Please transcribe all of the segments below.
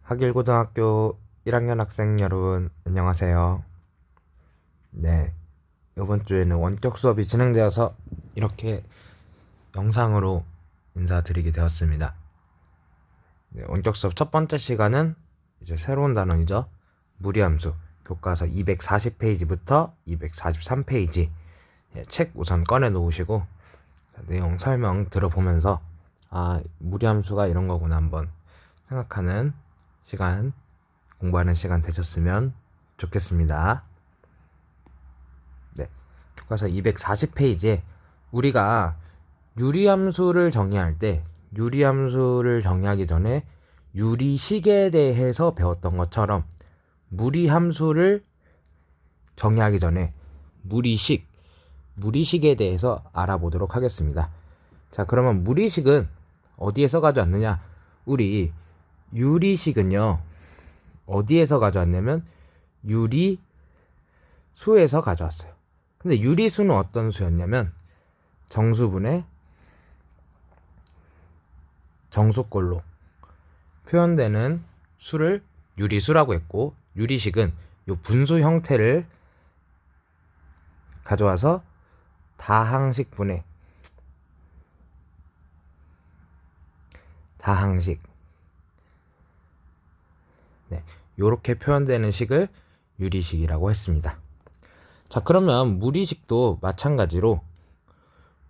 하길고등학교 1학년 학생 여러분, 안녕하세요. 네, 이번 주에는 원격 수업이 진행되어서 이렇게 영상으로 인사드리게 되었습니다. 네, 원격 수업 첫 번째 시간은 이제 새로운 단원이죠. 무리함수, 교과서 240페이지부터 243페이지. 책 우선 꺼내 놓으시고 내용 설명 들어보면서 무리함수가 이런 거구나 한번 생각하는 시간, 공부하는 시간 되셨으면 좋겠습니다. 네, 교과서 240페이지에 우리가 유리함수를 정의하기 전에 유리식에 대해서 배웠던 것처럼 무리함수를 정의하기 전에 무리식에 대해서 알아보도록 하겠습니다. 자, 그러면 무리식은 어디에서 가져왔느냐? 우리 유리식은요, 어디에서 가져왔냐면 유리수에서 가져왔어요. 근데 유리수는 어떤 수였냐면 정수분의 정수꼴로 표현되는 수를 유리수라고 했고, 유리식은 이 분수 형태를 가져와서 다항식 요렇게 표현되는 식을 유리식이라고 했습니다. 자, 그러면 무리식도 마찬가지로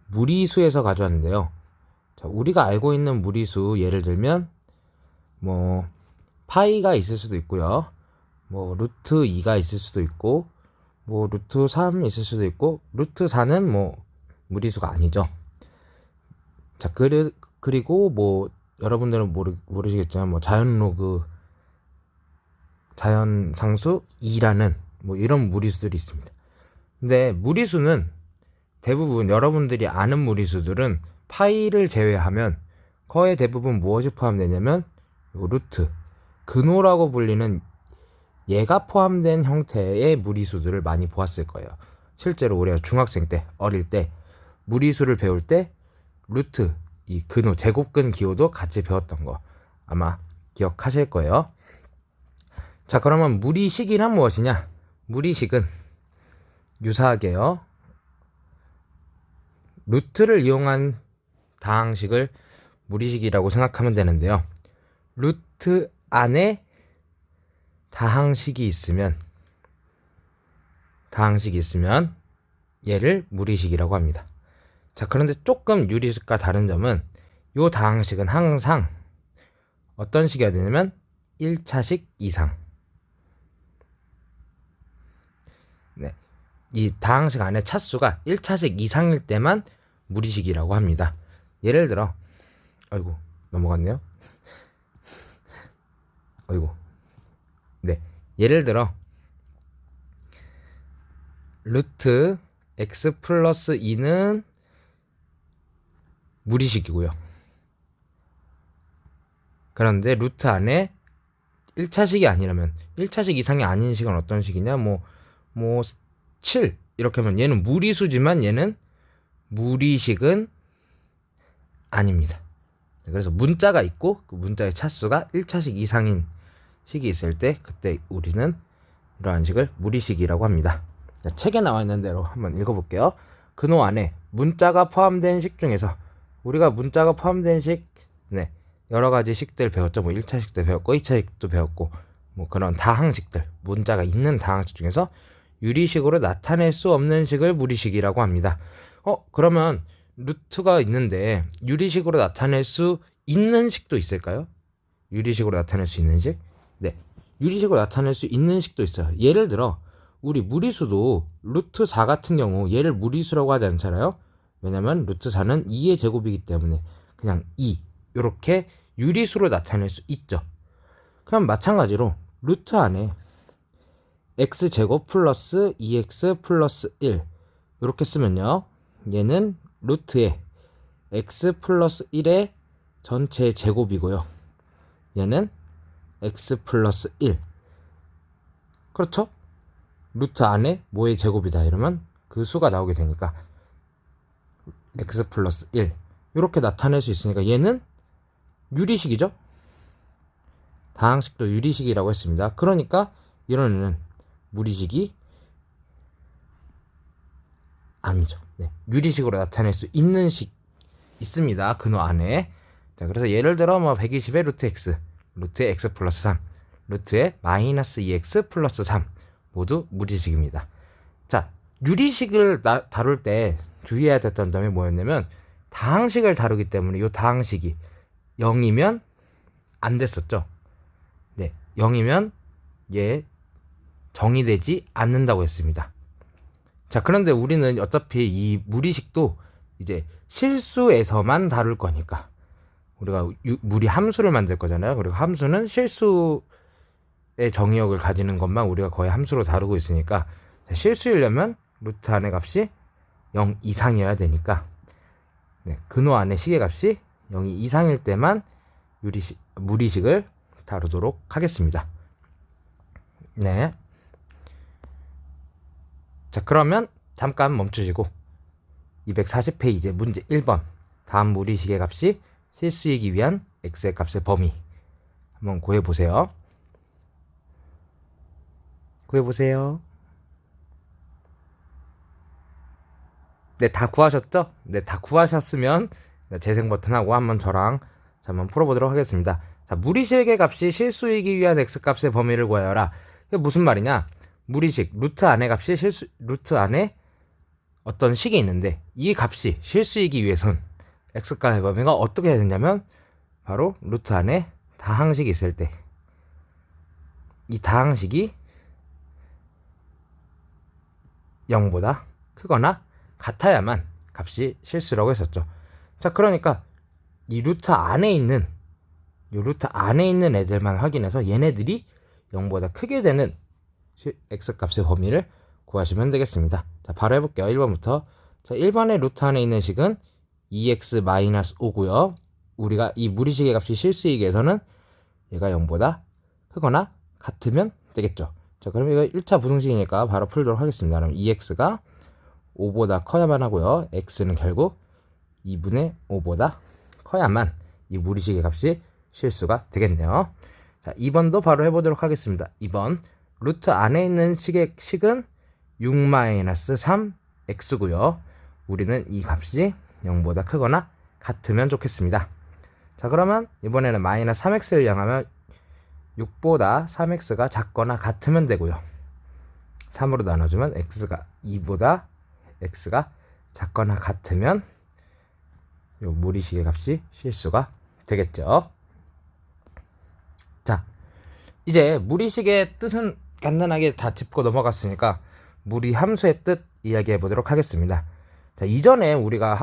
무리수에서 가져왔는데요. 자, 우리가 알고 있는 무리수, 예를 들면 파이가 있을 수도 있고요. 루트 2가 있을 수도 있고, 루트 3 있을 수도 있고, 루트 4는 무리수가 아니죠. 자, 그리고 여러분들은 모르시겠지만 자연상수 2라는 이런 무리수들이 있습니다. 근데 무리수는 대부분 여러분들이 아는 무리수들은 파이를 제외하면 거의 대부분 무엇이 포함되냐면 루트, 근호라고 불리는 얘가 포함된 형태의 무리수들을 많이 보았을 거예요. 실제로 우리가 중학생 때, 어릴 때 무리수를 배울 때 루트, 이 근호, 제곱근 기호도 같이 배웠던 거 아마 기억하실 거예요. 자, 그러면 무리식이란 무엇이냐? 무리식은 유사하게요, 루트를 이용한 다항식을 무리식이라고 생각하면 되는데요. 루트 안에 다항식이 있으면 얘를 무리식이라고 합니다. 자, 그런데 조금 유리식과 다른 점은 이 다항식은 항상 어떤 식이어야 되냐면 1차식 이상. 네, 이 다항식 안에 차수가 1차식 이상일 때만 무리식이라고 합니다. 예를 들어, 넘어갔네요. 예를 들어 루트 x 플러스 2는 무리식이고요. 그런데 루트 안에 1차식이 아니라면, 1차식 이상이 아닌 식은 어떤 식이냐? 7 이렇게 하면 얘는 무리수지만 얘는 무리식은 아닙니다. 그래서 문자가 있고 그 문자의 차수가 1차식 이상인 식이 있을 때 그때 우리는 이러한 식을 무리식이라고 합니다. 자, 책에 나와 있는 대로 한번 읽어볼게요. 근호 안에 문자가 포함된 식 중에서 우리가 문자가 포함된 식, 여러 가지 식들 배웠죠. 1차식도 배웠고 2차식도 배웠고 그런 다항식들, 문자가 있는 다항식 중에서 유리식으로 나타낼 수 없는 식을 무리식이라고 합니다. 그러면 루트가 있는데 유리식으로 나타낼 수 있는 식도 있을까요? 유리식으로 나타낼 수 있는 식? 네, 유리식으로 나타낼 수 있는 식도 있어요. 예를 들어 우리 무리수도 루트 4 같은 경우 얘를 무리수라고 하지 않잖아요. 왜냐면 루트 4는 2의 제곱이기 때문에 그냥 2 이렇게 유리수로 나타낼 수 있죠. 그럼 마찬가지로 루트 안에 x제곱 플러스 2x 플러스 1 이렇게 쓰면요, 얘는 루트에 x 플러스 1의 전체 제곱이고요, 얘는 x 플러스 1. 그렇죠? 루트 안에 뭐의 제곱이다 이러면 그 수가 나오게 되니까 x 플러스 1 이렇게 나타낼 수 있으니까 얘는 유리식이죠. 다항식도 유리식이라고 했습니다. 그러니까 이런 애는 무리식이 아니죠. 네, 유리식으로 나타낼 수 있는 식 있습니다. 근호 안에. 자, 그래서 예를 들어 뭐 120의 루트 x, 루트의 x 플러스 3, 루트의 마이너스 2x 플러스 3 모두 무리식입니다. 자, 유리식을 다룰 때 주의해야 됐던 점이 뭐였냐면 다항식을 다루기 때문에 이 다항식이 0이면 안 됐었죠. 네, 0이면 얘 정의되지 않는다고 했습니다. 자, 그런데 우리는 어차피 이 무리식도 이제 실수에서만 다룰 거니까 우리가 무리 함수를 만들 거잖아요. 그리고 함수는 실수의 정의역을 가지는 것만 우리가 거의 함수로 다루고 있으니까 실수이려면 루트 안의 값이 0 이상이어야 되니까 네, 근호 안의 식의 값이 0이 이상일 때만 무리식을 다루도록 하겠습니다. 네. 자, 그러면 잠깐 멈추시고 240페이지 문제 1번 다음 무리식의 값이 실수이기 위한 x의 값의 범위 한번 구해보세요. 네, 다 구하셨죠? 네, 다 구하셨으면 재생 버튼하고 한번 저랑 한번 풀어보도록 하겠습니다. 자, 무리식의 값이 실수이기 위한 x값의 범위를 구하여라. 이게 무슨 말이냐? 무리식 루트 안의 값이 루트 안에 어떤 식이 있는데 이 값이 실수이기 위해선 x값의 범위가 어떻게 해야 되냐면 바로 루트 안에 다항식이 있을 때 이 다항식이 0보다 크거나 같아야만 값이 실수라고 했었죠. 자, 그러니까 이 루트 안에 있는 애들만 확인해서 얘네들이 0보다 크게 되는 x값의 범위를 구하시면 되겠습니다. 자, 바로 해볼게요. 1번부터. 자, 1번의 루트 안에 있는 식은 2x-5고요. 우리가 이 무리식의 값이 실수이기 위해서는 얘가 0보다 크거나 같으면 되겠죠. 자, 그럼 이거 1차 부등식이니까 바로 풀도록 하겠습니다. 그럼 2x가 5보다 커야만 하고요. x는 결국 2분의 5보다 커야만 이 무리식의 값이 실수가 되겠네요. 자, 2번도 바로 해보도록 하겠습니다. 2번 루트 안에 있는 식은 6-3x고요. 우리는 이 값이 0보다 크거나 같으면 좋겠습니다. 자, 그러면 이번에는 마이너스 3x를 향하면 6보다 3x가 작거나 같으면 되고요. 3으로 나눠주면 x가 2보다 x가 작거나 같으면 이 무리식의 값이 실수가 되겠죠. 자, 이제 무리식의 뜻은 간단하게 다 짚고 넘어갔으니까 무리 함수의 뜻 이야기해 보도록 하겠습니다. 자, 이전에 우리가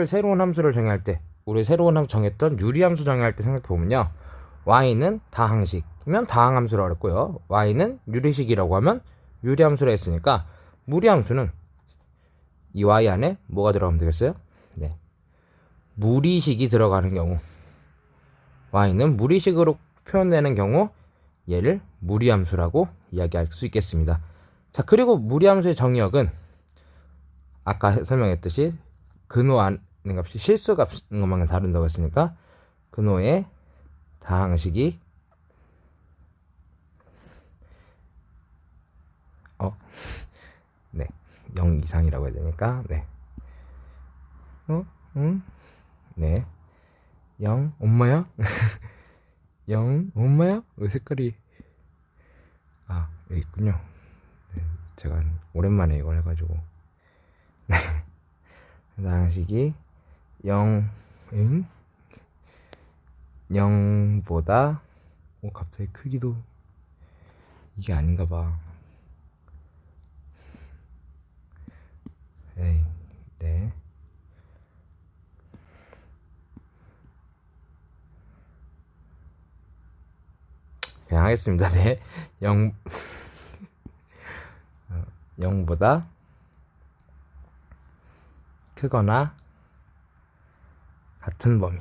새로운 함수를 정의할 때 우리 새로운 함수 정했던 유리함수 정의할 때 생각해 보면요, y는 다항식이면 다항함수라고 그랬고요, y는 유리식이라고 하면 유리함수라 했으니까 무리함수는 이 y 안에 뭐가 들어가면 되겠어요? 네, 무리식이 들어가는 경우, y는 무리식으로 표현되는 경우 얘를 무리함수라고 이야기할 수 있겠습니다. 자, 그리고 무리함수의 정의역은 아까 설명했듯이 근호 안의 값이 실수값인 것만 다룬다고 했으니까 근호의 다항식이 네, 0 이상이라고 해야 되니까 네, 0 엄마야? 0 엄마야? 왜 색깔이 여기 있군요. 네, 제가 오랜만에 이걸 해가지고 다항식이 0보다 갑자기 크기도 이게 아닌가 봐. 네. 그냥 하겠습니다. 네. 0보다 크거나 같은 범위.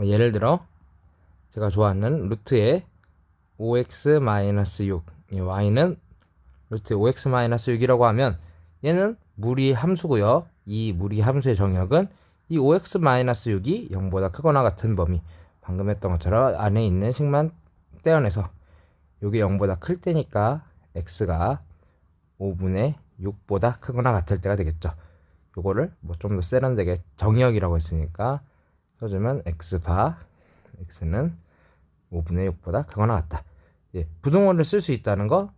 예를 들어 제가 좋아하는 루트의 5x-6, y는 루트 5x-6이라고 하면 얘는 무리 함수고요. 이 무리 함수의 정의역은 이 5x-6이 0보다 크거나 같은 범위, 방금 했던 것처럼 안에 있는 식만 떼어내서 요게 0보다 클 때니까 x가 5분의 6보다 크거나 같을 때가 되겠죠. 요거를 뭐 좀 더 세련되게 정의역이라고 했으니까 써주면 x바 x는 5분의 6보다 크거나 같다. 예, 부등호를 쓸 수 있다는 거,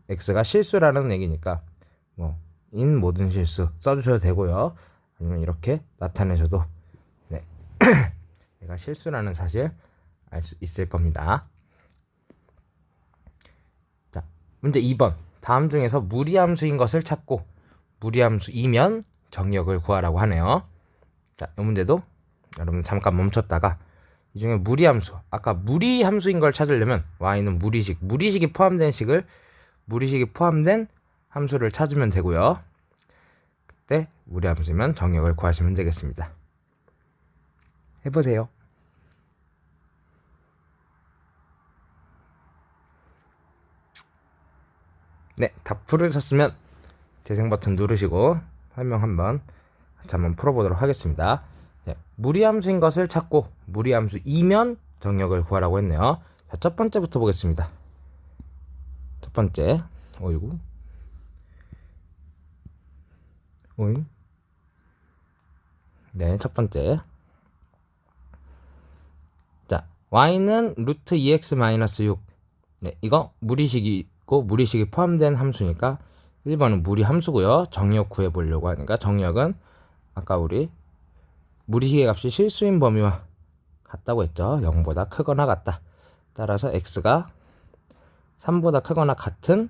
x가 실수라는 얘기니까 뭐 인 모든 실수 써주셔도 되고요. 아니면 이렇게 나타내셔도 네 얘가 실수라는 사실 알 수 있을 겁니다. 자, 문제 2번. 다음 중에서 무리함수인 것을 찾고 무리함수이면 정의역을 구하라고 하네요. 자, 이 문제도 여러분 잠깐 멈췄다가 이 중에 무리함수, 아까 무리함수인 걸 찾으려면 y는 무리식이 포함된 함수를 찾으면 되고요. 그때 무리함수면 정의역을 구하시면 되겠습니다. 해보세요. 네, 다 풀으셨으면 재생 버튼 누르시고 설명 한번 풀어보도록 하겠습니다. 네, 무리함수인 것을 찾고 무리함수이면 정의역을 구하라고 했네요. 자, 첫 번째부터 보겠습니다. 첫 번째, 어이구, 오잉. 네, 첫 번째. 자, y는 루트 2x-6. 네, 이거 무리식이고 무리식이 포함된 함수니까 1번은 무리함수고요. 정의역 구해보려고 하니까 정의역은 아까 우리 무리식의 값이 실수인 범위와 같다고 했죠. 0보다 크거나 같다. 따라서 x가 3보다 크거나 같은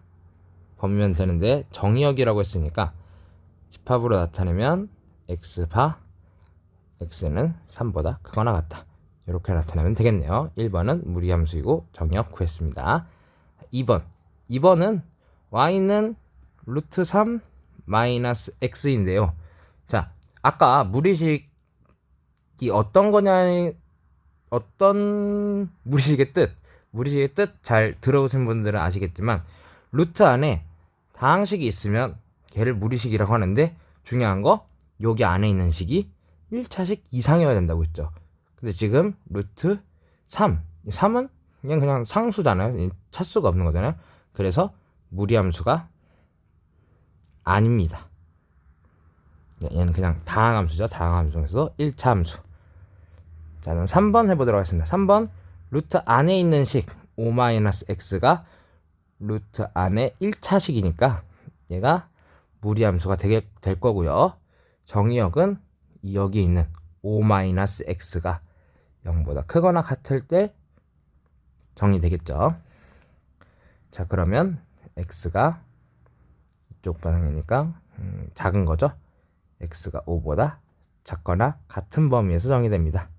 범위면 되는데 정의역이라고 했으니까 집합으로 나타내면 x바 x는 3보다 크거나 같다. 이렇게 나타내면 되겠네요. 1번은 무리함수이고 정의역 구했습니다. 2번은 y는 루트 3 마이너스 x인데요. 자, 아까 무리식이 어떤 무리식의 뜻 잘 들어오신 분들은 아시겠지만 루트 안에 다항식이 있으면 걔를 무리식이라고 하는데 중요한 거 여기 안에 있는 식이 1차식 이상이어야 된다고 했죠. 근데 지금 루트 3은 그냥 상수잖아요. 차수가 없는 거잖아요. 그래서 무리함수가 아닙니다. 얘는 그냥 다항함수죠. 다항함수 중에서 1차 함수. 자, 그럼 3번 해보도록 하겠습니다. 3번 루트 안에 있는 식 5-x가 루트 안에 1차식이니까 얘가 무리함수가 될 거고요. 정의역은 여기 있는 5-x가 0보다 크거나 같을 때 정의되겠죠. 자, 그러면 x가 이쪽 방향이니까 작은 거죠. x가 5보다 작거나 같은 범위에서 정의됩니다.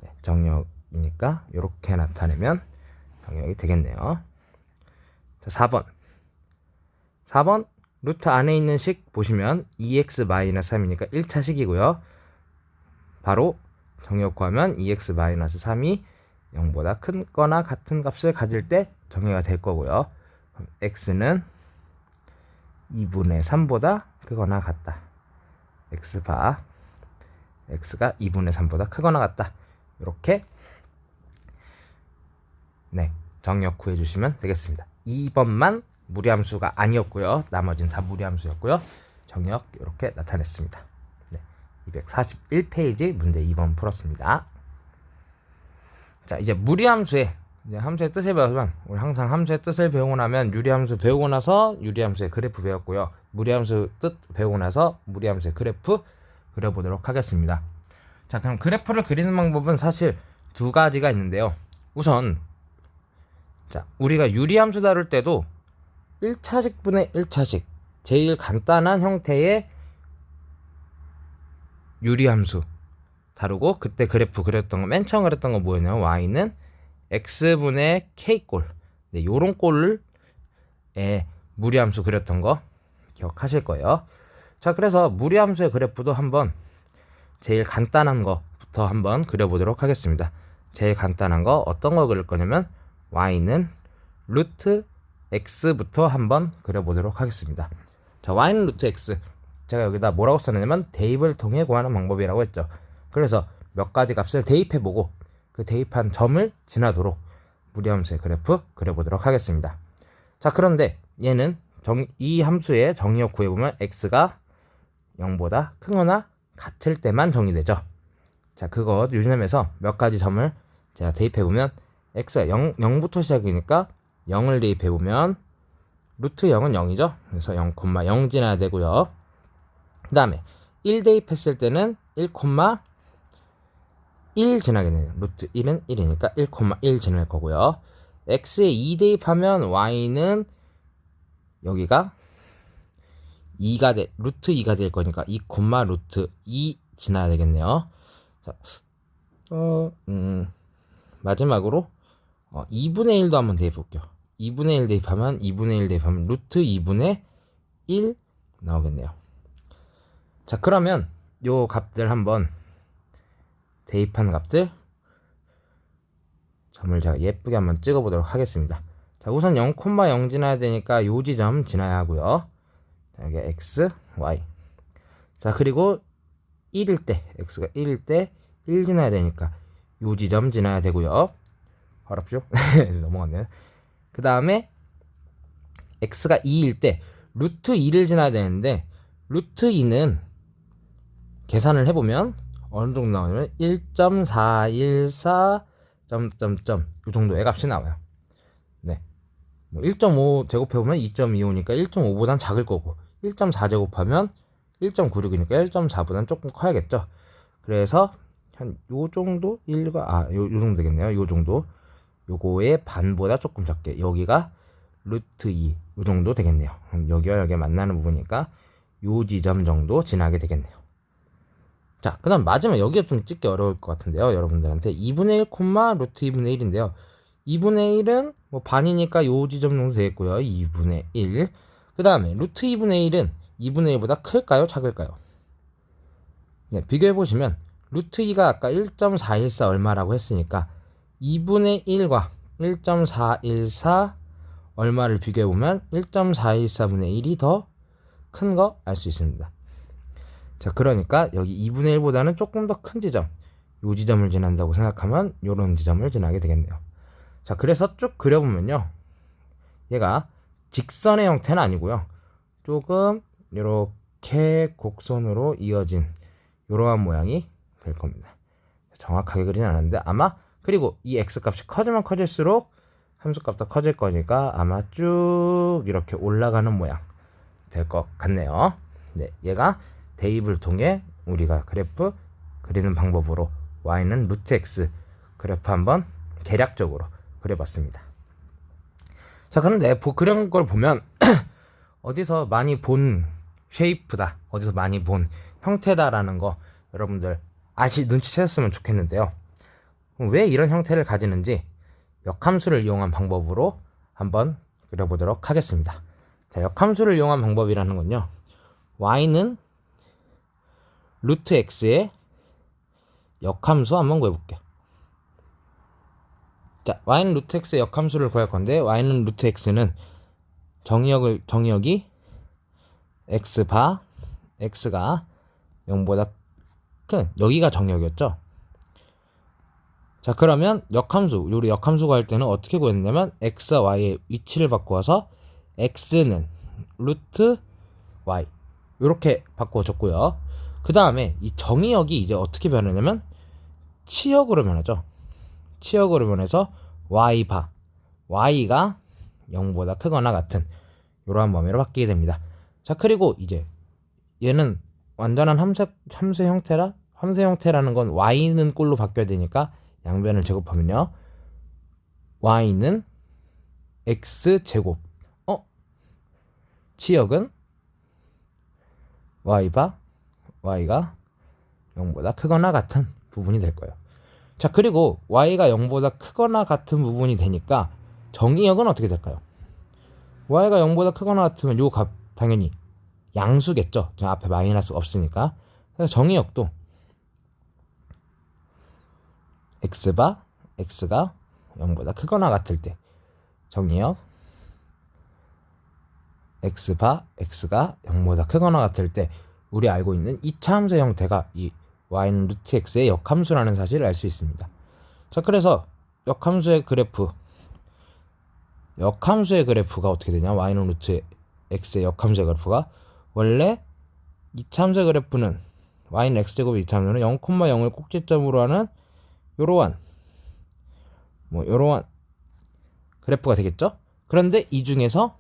네, 정의역이니까 이렇게 나타내면 정의역이 되겠네요. 자, 4번 루트 안에 있는 식 보시면 2x-3이니까 1차식이고요. 바로 정의역 구하면 2x-3이 0보다 크거나 같은 값을 가질 때 정의가 될 거고요. 그럼 x는 2분의 3보다 크거나 같다. x가 2분의 3보다 크거나 같다. 이렇게 네, 정의역 구해주시면 되겠습니다. 2번만 무리함수가 아니었고요. 나머지는 다 무리함수였고요. 정의역 이렇게 나타냈습니다. 네, 241페이지 문제 2번 풀었습니다. 자, 이제 무리함수의 함수의 뜻을 배우면 우리 항상 함수의 뜻을 배우고 나면 유리함수 배우고 나서 유리함수의 그래프 배웠고요. 무리함수 뜻 배우고 나서 무리함수의 그래프 그려보도록 하겠습니다. 자, 그럼 그래프를 그리는 방법은 사실 두 가지가 있는데요. 우선 자, 우리가 유리함수 다룰 때도 1차식분의 1차식 제일 간단한 형태의 유리함수 다루고 그때 그래프 그렸던 거 맨 처음 그렸던 거 뭐였냐면 y는 x분의 k꼴 네, 요런 꼴을 무리함수 그렸던 거 기억하실 거예요. 자, 그래서 무리함수의 그래프도 한번 제일 간단한 거부터 한번 그려보도록 하겠습니다. 제일 간단한 거 어떤 거 그릴 거냐면 y는 루트 x부터 한번 그려보도록 하겠습니다. 자, y는 루트 x. 자, 제가 여기다 뭐라고 썼냐면 대입을 통해 구하는 방법이라고 했죠. 그래서 몇 가지 값을 대입해보고 그 대입한 점을 지나도록 무리함수의 그래프 그려보도록 하겠습니다. 자, 그런데 얘는 이 함수의 정의역 구해보면 x가 0보다 크거나 같을 때만 정의되죠. 자, 그거 유념해서 몇 가지 점을 제가 대입해보면 x가 0부터 시작이니까 0을 대입해보면 루트 0은 0이죠. 그래서 0,0 지나야 되고요. 그 다음에 1 대입했을 때는 1,1 지나게 되네요. 루트 1은 1이니까 1,1 지날 거고요. x에 2 대입하면 y는 여기가 2가 루트 2가 될 거니까 2, 루트 2 지나야 되겠네요. 자, 마지막으로 2분의 1도 한번 대입해 볼게요. 2분의 1 대입하면 루트 2분의 1 나오겠네요. 자, 그러면 요 값들 한번 대입한 값들 점을 제가 예쁘게 한번 찍어 보도록 하겠습니다. 자, 우선 0,0 지나야 되니까 요 지점 지나야 하고요. 자, 여기 x, y. 자, 그리고 1일 때 x가 1일 때 1 지나야 되니까 요 지점 지나야 되고요. 어렵죠? 넘어갔네요. 그 다음에 x가 2일 때 루트 2를 지나야 되는데 루트 2는 계산을 해보면 어느 정도 나오냐면 1.414 점점점 이 정도의 값이 나와요. 네, 1.5 제곱해보면 2.25니까 1.5보단 작을 거고 1.4 제곱하면 1.96이니까 1.4보단 조금 커야겠죠. 그래서 한 요 정도 요 정도 되겠네요. 요 정도, 요거의 반보다 조금 적게, 여기가 루트 2 요 정도 되겠네요. 여기와 여기 만나는 부분이니까 요 지점 정도 지나게 되겠네요. 자, 그 다음 마지막 여기가 좀 찍기 어려울 것 같은데요. 여러분들한테 2분의 1, 루트 2분의 1인데요. 2분의 1은 뭐 반이니까 요 지점 정도 되겠고요. 2분의 1. 그 다음에 루트 2분의 1은 2분의 1보다 클까요? 작을까요? 네, 비교해보시면 루트 2가 아까 1.414 얼마라고 했으니까 2분의 1과 1.414 얼마를 비교해보면 1.414분의 1이 더 큰 거 알 수 있습니다. 자, 그러니까 여기 2분의 1보다는 조금 더 큰 지점, 요 지점을 지난다고 생각하면 요런 지점을 지나게 되겠네요. 자, 그래서 쭉 그려보면요, 얘가 직선의 형태는 아니고요, 조금 이렇게 곡선으로 이어진 이러한 모양이 될 겁니다. 정확하게 그리진 않았는데 아마, 그리고 이 x값이 커지면 커질수록 함수값도 커질 거니까 아마 쭉 이렇게 올라가는 모양 될 것 같네요. 네, 얘가 대입을 통해 우리가 그래프 그리는 방법으로 y는 루트 x 그래프 한번 대략적으로 그려봤습니다. 자, 그런데 그런 걸 보면 어디서 많이 본 쉐이프다, 어디서 많이 본 형태다라는 거 여러분들 눈치채셨으면 좋겠는데요. 왜 이런 형태를 가지는지 역함수를 이용한 방법으로 한번 그려보도록 하겠습니다. 자, 역함수를 이용한 방법이라는 건요, y는 루트 x의 역함수 한번 구해볼게요. 자, y는 루트 x의 역함수를 구할 건데, y는 루트 x는 정의역이 x가 0보다 큰, 여기가 정의역이었죠. 자, 그러면 우리 역함수 구할 때는 어떻게 구했냐면 x와 y의 위치를 바꾸어서 x는 루트 y 이렇게 바꾸어줬고요. 그 다음에 이 정의역이 이제 어떻게 변하냐면 치역으로 변하죠. 치역으로 변해서 y가 0보다 크거나 같은 이러한 범위로 바뀌게 됩니다. 자, 그리고 이제 얘는 완전한 함수 형태라는 건 y는 꼴로 바뀌어야 되니까 양변을 제곱하면요, y는 x제곱, 치역은 y가 0보다 크거나 같은 부분이 될 거예요. 자, 그리고 y가 0보다 크거나 같은 부분이 되니까 정의역은 어떻게 될까요? y가 0보다 크거나 같으면 요 값 당연히 양수겠죠. 저 앞에 마이너스가 없으니까. 그래서 정의역도 x가 0보다 크거나 같을 때, 정의역 x가 0보다 크거나 같을 때 우리 알고 있는 2차 함수의 형태가 이 y는 루트 x의 역함수라는 사실을 알 수 있습니다. 자, 그래서 역함수의 그래프가 어떻게 되냐? y는 루트 x의 역함수의 그래프가 원래 2차 함수의 그래프는 y는 x제곱 2차 함수는 0,0을 꼭지점으로 하는 요러한 그래프가 되겠죠? 그런데 이 중에서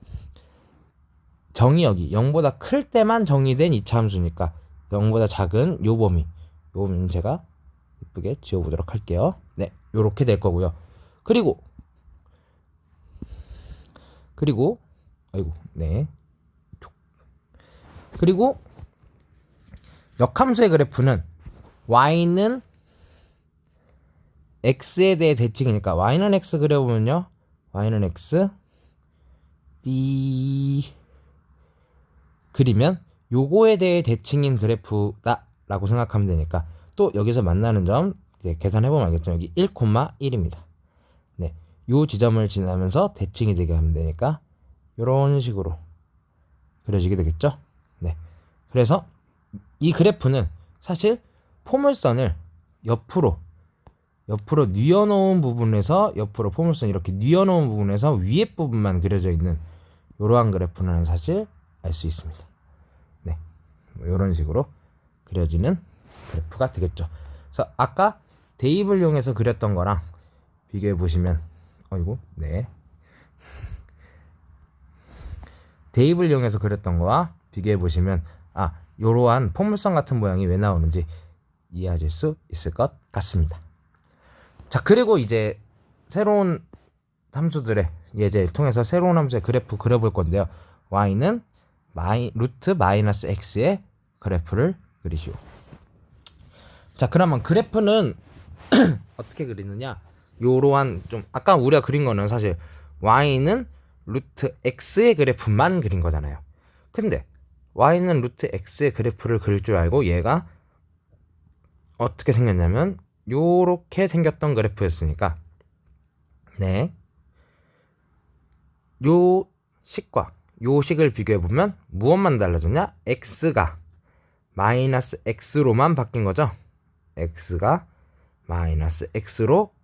정의역이 0보다 클 때만 정의된 2차 함수니까 0보다 작은 요 범위는 제가 예쁘게 지워보도록 할게요. 네, 요렇게 될 거고요. 그리고 역함수의 그래프는 y는 x에 대해 대칭이니까 y는 x 그려보면요, y는 x 그리면 요거에 대해 대칭인 그래프다 라고 생각하면 되니까, 또 여기서 만나는 점 계산해보면 알겠죠. 여기 1,1입니다. 네, 요 지점을 지나면서 대칭이 되게 하면 되니까 요런 식으로 그려지게 되겠죠. 네, 그래서 이 그래프는 사실 포물선을 옆으로 뉘어놓은 부분에서, 옆으로 포물선 이렇게 뉘어놓은 부분에서 위에 부분만 그려져 있는 이러한 그래프는 사실 알 수 있습니다. 네, 이런 식으로 그려지는 그래프가 되겠죠. 그래서 아까 대입을 이용해서 그렸던 거랑 비교해 보시면, 대입을 이용해서 그렸던 거와 비교해 보시면 이러한 포물선 같은 모양이 왜 나오는지 이해하실 수 있을 것 같습니다. 자, 그리고 이제 새로운 함수들의 예제를 통해서 새로운 함수의 그래프 그려볼 건데요. y는 루트 마이너스 x의 그래프를 그리시오. 자, 그러면 그래프는 어떻게 그리느냐? 요러한, 좀 아까 우리가 그린 거는 사실 y는 루트 x의 그래프만 그린 거잖아요. 근데 y는 루트 x의 그래프를 그릴 줄 알고 얘가 어떻게 생겼냐면 요렇게 생겼던 그래프였으니까, 네, 요 식과 요 식을 비교해보면 무엇만 달라졌냐? x가 마이너스 x로만 바뀐 거죠. x가 마이너스 x로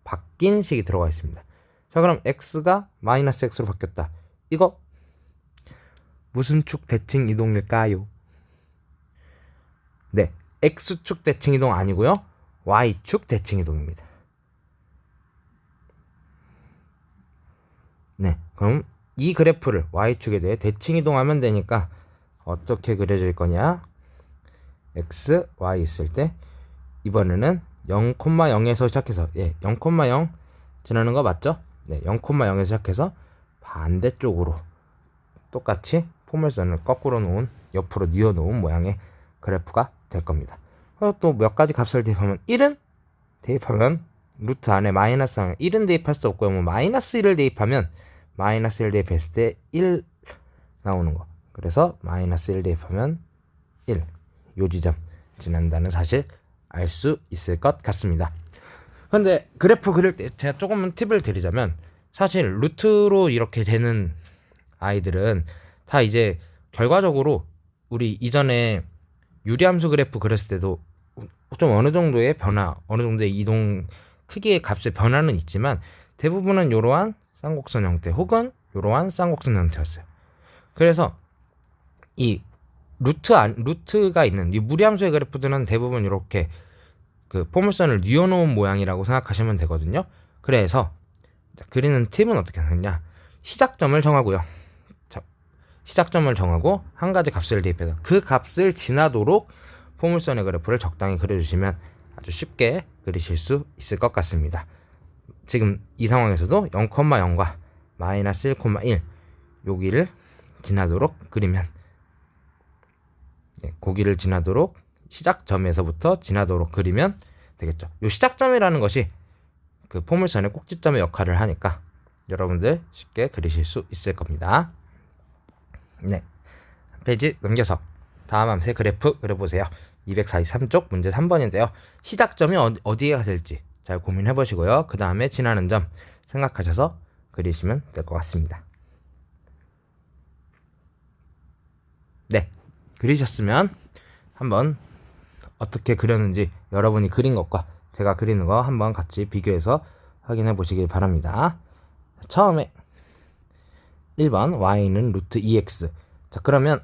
바뀐 식이 들어가 있습니다. 자, 그럼 x가 마이너스 x로 바뀌었다. 이거 무슨 축 대칭 이동일까요? 네, x축 대칭 이동 아니고요, y축 대칭 이동입니다. 네, 그럼 이 그래프를 y축에 대해 대칭 이동하면 되니까 어떻게 그려질 거냐? x, y 있을 때 이번에는 0,0에서 시작해서 0,0 지나는 거 맞죠? 네, 0,0에서 시작해서 반대쪽으로 똑같이 포물선을 거꾸로 놓은, 옆으로 뉘어 놓은 모양의 그래프가 될 겁니다. 또 몇 가지 값을 대입하면 1은 대입하면 루트 안에 마이너스 하면 1은 대입할 수 없고요. 마이너스 1을 대입하면 마이너스 1 대입했을 때 1 나오는 거. 그래서 마이너스 1 대입하면 1. 요 지점 지난다는 사실 알 수 있을 것 같습니다. 근데 그래프 그릴 때 제가 조금 팁을 드리자면, 사실 루트로 이렇게 되는 아이들은 다 이제 결과적으로 우리 이전에 유리함수 그래프 그렸을 때도 좀 어느 정도의 변화, 어느 정도의 이동 크기의 값의 변화는 있지만 대부분은 이러한 쌍곡선 형태 혹은 이러한 쌍곡선 형태였어요. 그래서 이 루트가 있는 이 무리함수의 그래프들은 대부분 이렇게 그 포물선을 뉘어놓은 모양이라고 생각하시면 되거든요. 그래서 그리는 팁은 어떻게 하느냐? 시작점을 정하고요. 시작점을 정하고 한 가지 값을 대입해서 그 값을 지나도록 포물선의 그래프를 적당히 그려주시면 아주 쉽게 그리실 수 있을 것 같습니다. 지금 이 상황에서도 0,0과 마이너스 1,1 여기를 지나도록 그리면, 고기를 지나도록 시작점에서부터 지나도록 그리면 되겠죠. 이 시작점이라는 것이 그 포물선의 꼭지점의 역할을 하니까 여러분들 쉽게 그리실 수 있을 겁니다. 네, 페이지 넘겨서 다음 함수의 그래프 그려보세요. 243쪽 문제 3번인데요. 시작점이 어디에 될지 잘 고민해 보시고요. 그 다음에 지나는 점 생각하셔서 그리시면 될 것 같습니다. 네, 그리셨으면 한번 어떻게 그렸는지 여러분이 그린 것과 제가 그리는 거 한번 같이 비교해서 확인해 보시길 바랍니다. 처음에 1번 y는 루트 2x. 자, 그러면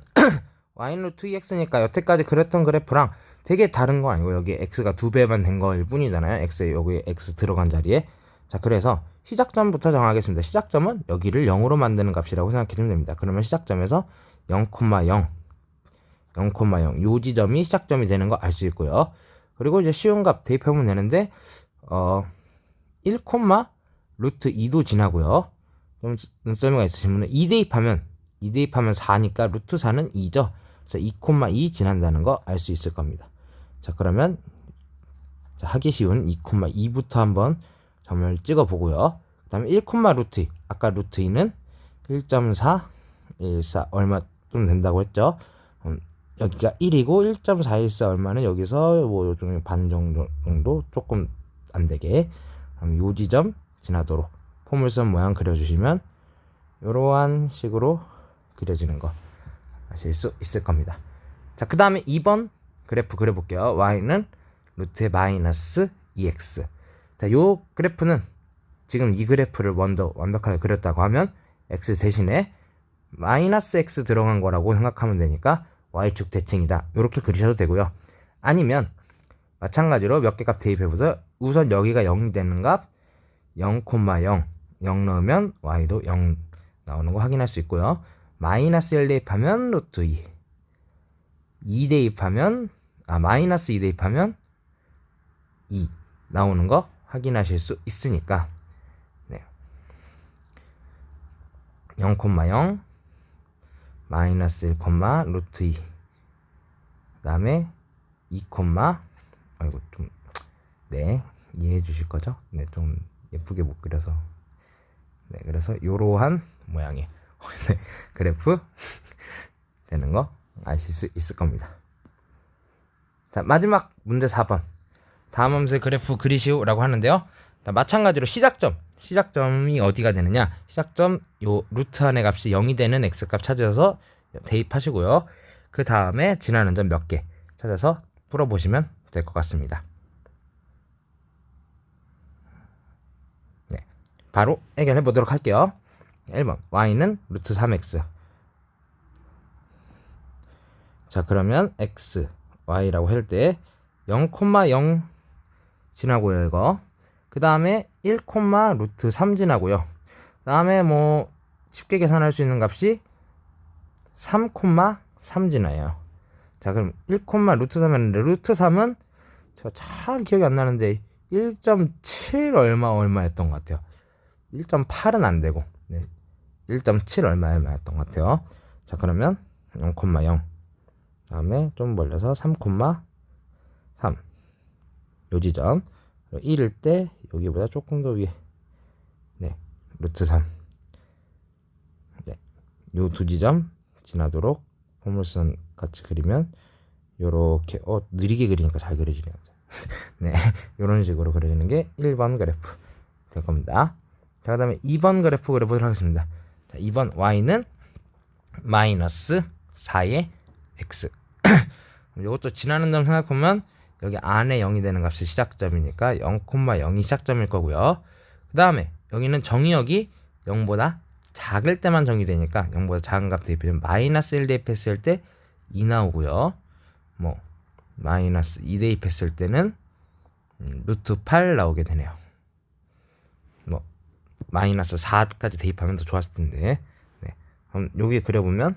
y는 루트 2x니까 여태까지 그렸던 그래프랑 되게 다른 거 아니고 여기 x가 2배만 된 거일 뿐이잖아요. x에 여기 x 들어간 자리에. 자, 그래서 시작점부터 정하겠습니다. 시작점은 여기를 0으로 만드는 값이라고 생각해주면 됩니다. 그러면 시작점에서 0,0, 0,0 요 지점이 시작점이 되는 거 알 수 있고요. 그리고 이제 쉬운 값 대입하면 되는데 1, 루트 2도 지나고요. 좀 눈썰미가 있으시면 2 대입하면 4니까 루트 4는 2죠. 그래서 2,2 지난다는 거 알 수 있을 겁니다. 자, 그러면 하기 쉬운 2,2부터 한번 점을 찍어 보고요. 그 다음에 1, 루트 2. 아까 루트 2는 1.4, 14 얼마 좀 된다고 했죠. 여기가 1이고 1.414 얼마는 여기서 뭐 요즘에 반 정도 조금 안 되게 그럼 요 지점 지나도록 포물선 모양 그려주시면 이러한 식으로 그려지는 거 아실 수 있을 겁니다. 자, 그 다음에 2번 그래프 그려볼게요. y는 루트의 마이너스 2x. 자, 요 그래프는 지금 이 그래프를 먼저 완벽하게 그렸다고 하면 x 대신에 마이너스 x 들어간 거라고 생각하면 되니까 y축 대칭이다. 이렇게 그리셔도 되고요. 아니면 마찬가지로 몇 개 값 대입해보세요. 우선 여기가 0이 되는 값 0,0 0 넣으면 y도 0 나오는 거 확인할 수 있고요. 마이너스 1 대입하면 루트 2 대입하면 마이너스 2 대입하면 2 나오는 거 확인하실 수 있으니까 0,0 마이너스 1, 루트 2 그 다음에 2, 아이고 좀 이해해 주실 거죠? 좀 예쁘게 못 그려서 그래서 요러한 모양의 그래프 되는 거 아실 수 있을 겁니다. 자, 마지막 문제 4번 다음 함수의 그래프 그리시오 라고 하는데요. 자, 마찬가지로 시작점이 어디가 되느냐, 시작점 요 루트 안의 값이 0이 되는 x값 찾아서 대입하시고요. 그 다음에 지나는 점 몇 개 찾아서 풀어보시면 될 것 같습니다. 바로 해결해 보도록 할게요. 1번 y는 루트 3x. 자, 그러면 x y라고 할 때 0,0 지나고요. 이거 그 다음에 1, 루트 3 지나고요. 그 다음에 뭐 쉽게 계산할 수 있는 값이 3,3 지나요. 자, 그럼 1, 루트 3이었는데 루트 3은 저 잘 기억이 안 나는데 1.7 얼마였던 것 같아요. 1.8은 안 되고 1.7 얼마였던 것 같아요. 자, 그러면 0,0 다음에 좀 벌려서 3,3 요 지점 1일 때 여기보다 조금 더 위에 루트 3 요 두 지점 지나도록 포물선 같이 그리면 요렇게 느리게 그리니까 잘 그려지네요. 요런 식으로 그려지는 게 1번 그래프 될 겁니다. 자, 그 다음에 2번 그래프 그려보도록 하겠습니다. 자, 2번 y는 마이너스 4의 x. 이것도 지나는 점 생각하면 여기 안에 0이 되는 값이 시작점이니까 0,0이 시작점일 거고요. 그 다음에 여기는 정의역이 0보다 작을 때만 정의되니까 0보다 작은 값 대입하면 마이너스 1 대입했을 때 2 나오고요. 뭐 마이너스 2 대입했을 때는 루트 8 나오게 되네요. 뭐 마이너스 4까지 대입하면 더 좋았을 텐데. 그럼 여기 그려보면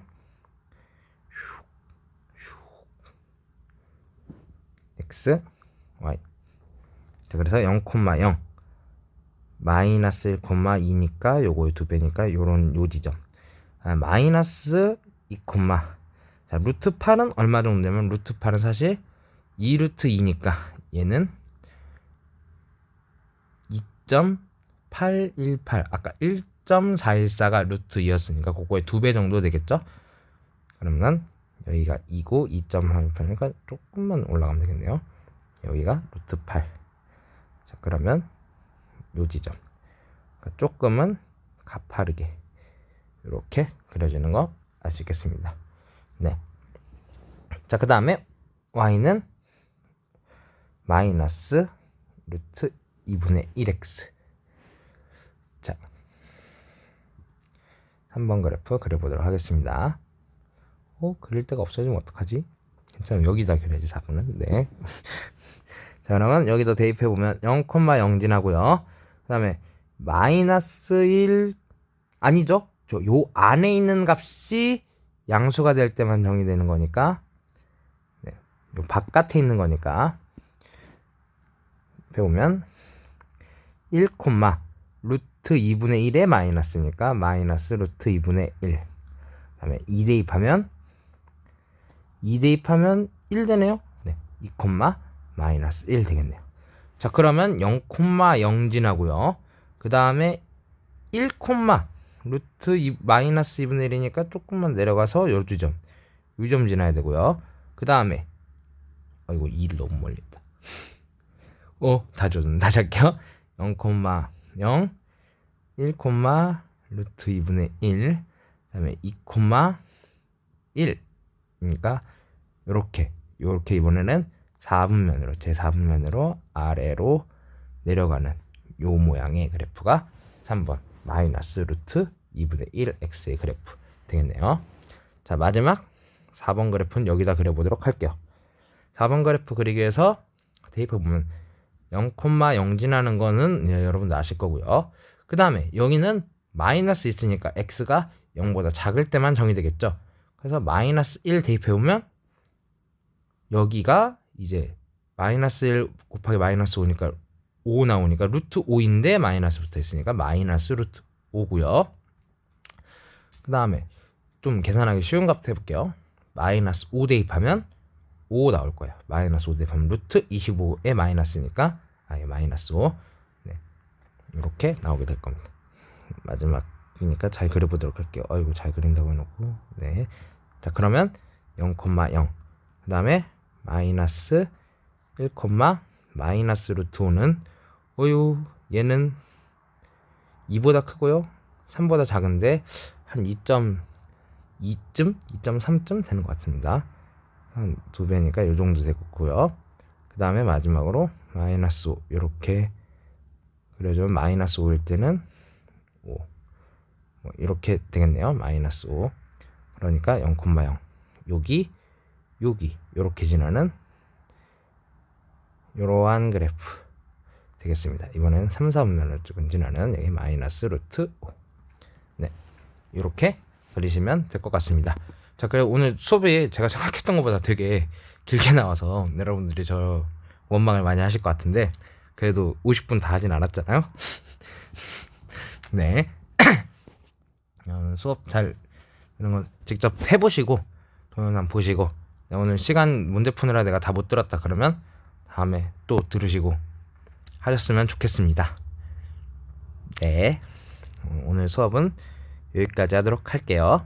x, y. 자, 그래서 0,0 마이너스 1,2니까 요거의 2배니까 요런 요 지점. 마이너스 2, 자, 루트 8은 얼마 정도 되면 루트 8은 사실 2루트 2니까 얘는 2.818 아까 1.414가 루트 2였으니까 그거의 2배 정도 되겠죠? 그러면 여기가 2고 2.8이니까 조금만 올라가면 되겠네요. 여기가 루트 8. 자, 그러면 요 지점 그러니까 조금은 가파르게 이렇게 그려지는 거 아시겠습니다. 자, 그 다음에 y는 마이너스 루트 2분의 1x. 자, 3번 그래프 그려보도록 하겠습니다. 그릴 데가 없어지면 어떡하지? 괜찮아, 여기다 그려야지 4분은. 네. 자, 그러면 여기도 대입해보면 0,0 지나고요. 그 다음에 마이너스 1 아니죠? 요 안에 있는 값이 양수가 될 때만 정의되는 거니까, 네, 요 바깥에 있는 거니까 배우면 1, 루트 2분의 1에 마이너스니까 마이너스 루트 2분의 1. 그 다음에 2 대입하면 1 되네요. 네, 2, 마이너스 1 되겠네요. 자, 그러면 0,0 지나고요. 그 다음에 1, 루트 2, 마이너스 2분의 1이니까 조금만 내려가서 요 점 지나야 되고요. 그 다음에 이거 2를 너무 멀리 했다. 다시 할게요. 0,0 1, 루트 2분의 1. 그 다음에 2, 1. 그러니까 요렇게 이번에는 4분면으로 제 4분면으로 아래로 내려가는 요 모양의 그래프가 3번 마이너스 루트 2분의 1 x의 그래프 되겠네요. 자, 마지막 4번 그래프는 여기다 그려보도록 할게요. 4번 그래프 그리기 위해서 대입해보면 0,0 지나는 거는 여러분들 아실 거고요. 그 다음에 여기는 마이너스 있으니까 x가 0보다 작을 때만 정의되겠죠. 그래서 마이너스 1 대입해보면 여기가 이제 마이너스 1 곱하기 마이너스 5니까 5 나오니까 루트 5인데 마이너스 붙어 있으니까 마이너스 루트 5고요. 그 다음에 좀 계산하기 쉬운 값 해볼게요. 마이너스 5 대입하면 5 나올 거예요. 마이너스 5 대입하면 루트 25에 마이너스니까 마이너스 5. 네, 이렇게 나오게 될 겁니다. 마지막이니까 잘 그려보도록 할게요. 아이고, 잘 그린다고 해놓고. 네. 자, 그러면 0,0. 그 다음에 마이너스 1, 마이너스 루트 5는 얘는 2보다 크고요. 3보다 작은데 한 2.2쯤? 2.3쯤 되는 것 같습니다. 한 2배니까 요 정도 되고요. 그 다음에 마지막으로 마이너스 5 이렇게 그려주면 마이너스 5일 때는 5 이렇게 되겠네요. 마이너스 5. 그러니까 0,0 여기 이렇게 지나는 이러한 그래프 되겠습니다. 이번에는 3, 4분면을 조금 지나는 여기 마이너스 루트 5. 네, 이렇게 그리시면 될 것 같습니다. 자, 그래 오늘 수업이 제가 생각했던 것보다 되게 길게 나와서 여러분들이 저 원망을 많이 하실 것 같은데 그래도 50분 다 하진 않았잖아요. 네. 수업 잘 이런 거 직접 해보시고 동영상 보시고 오늘 시간 문제 푸느라 내가 다 못 들었다 그러면 다음에 또 들으시고 하셨으면 좋겠습니다. 네, 오늘 수업은 여기까지 하도록 할게요.